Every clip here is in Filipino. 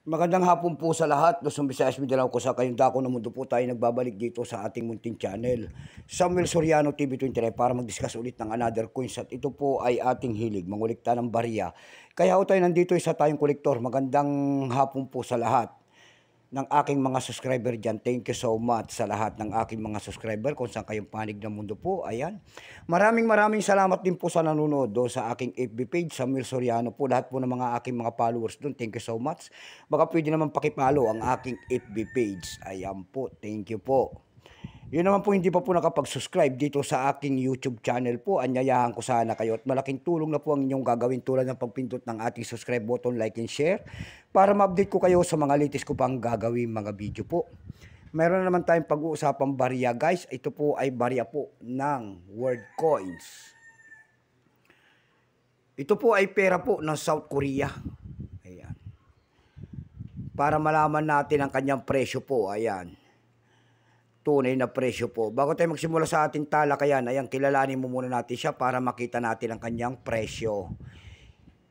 Magandang hapon po sa lahat. Luzon, Visayas, Mindanao ko sa kayong dako na mundo po tayo nagbabalik dito sa ating munting channel. Samuel Soriano TV29 para mag-discuss ulit ng another coins at ito po ay ating hilig, mangulikta ng barya. Kaya tayo nandito isa tayong kolektor. Magandang hapon po sa lahat ng aking mga subscriber dyan. Thank you so much sa lahat ng aking mga subscriber kung saan kayong panig ng mundo po. Ayan. Maraming salamat din po sa nanonood doon sa aking FB page, Samuel Soriano po. Lahat po ng mga aking mga followers doon. Thank you so much. Baka pwede naman pakipalo ang aking FB page. Ayan po. Thank you po. Yun naman po hindi pa po nakapag-subscribe dito sa aking YouTube channel po. Anyayahan ko sana kayo at malaking tulong na po ang inyong gagawin tulad ng pagpindot ng ating subscribe button, like and share para ma-update ko kayo sa mga latest ko pang gagawin mga video po. Meron na naman tayong pag-uusapang barya guys. Ito po ay barya po ng World Coins. Ito po ay pera po ng South Korea. Ayan. Para malaman natin ang kanyang presyo po. Ayan. Tunay na presyo po. Bago tayo magsimula sa ating talakayan, ayan, kilalanin mo muna natin siya para makita natin ang kanyang presyo.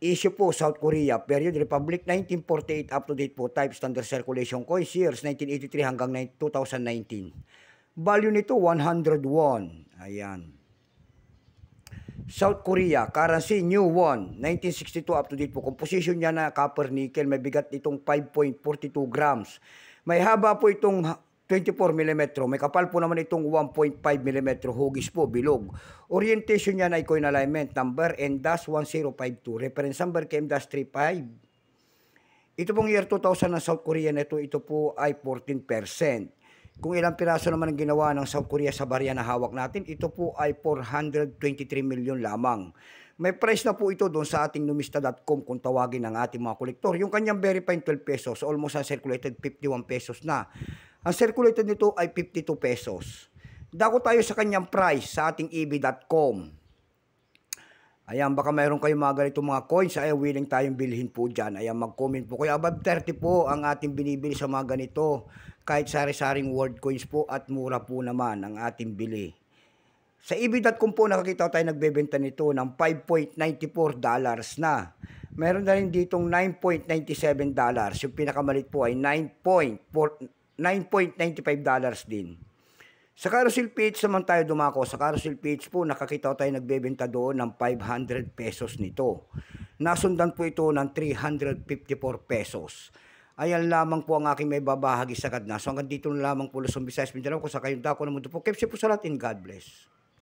Issue po, South Korea, period, Republic, 1948, up to date po, type, standard circulation coins, years, 1983 hanggang 2019. Value nito, 101. Ayan. South Korea, currency, new won, 1962, up to date po. Composition niya na copper nickel, may bigat itong 5.42 grams. May haba po itong 24 mm. May kapal po naman itong 1.5 mm. Hugis po, bilog. Orientation niya na coin alignment. Number N-1052. Reference number KM-35. Ito pong year 2000 ng South Korea na ito po ay 14%. Kung ilang piraso naman ang ginawa ng South Korea sa barya na hawak natin, ito po ay 423 million lamang. May price na po ito doon sa ating numista.com kung tawagin ng ating mga kolektor. Yung kanyang verified 12 pesos, almost uncirculated 51 pesos na. Ang circulated nito ay 52 pesos. Dako tayo sa kanyang price sa ating eb.com. Ayan, baka mayroon kayong mga ganitong mga coins, ay willing tayong bilhin po dyan. Ayan, mag-comment po kayo. Above 30 po ang ating binibili sa mga ganito. Kahit sari-saring world coins po at mura po naman ang ating bili. Sa eb.com po nakakita tayo nagbebenta nito ng $5.94 na. Meron na rin ditong $9.97. Yung pinakamalit po ay $9.95 din. Sa Carousel PH naman tayo dumako. Sa Carousel PH po, nakakita tayo nagbebenta doon ng 500 pesos nito. Nasundan po ito ng 354 pesos. Ayan lamang po ang aking may babahagi sa kadna. So hanggang dito na lamang po Luzon, Visayas, Mindanao ko sa kayong dako ng mundo po. Keep safe po sa lahat and God bless.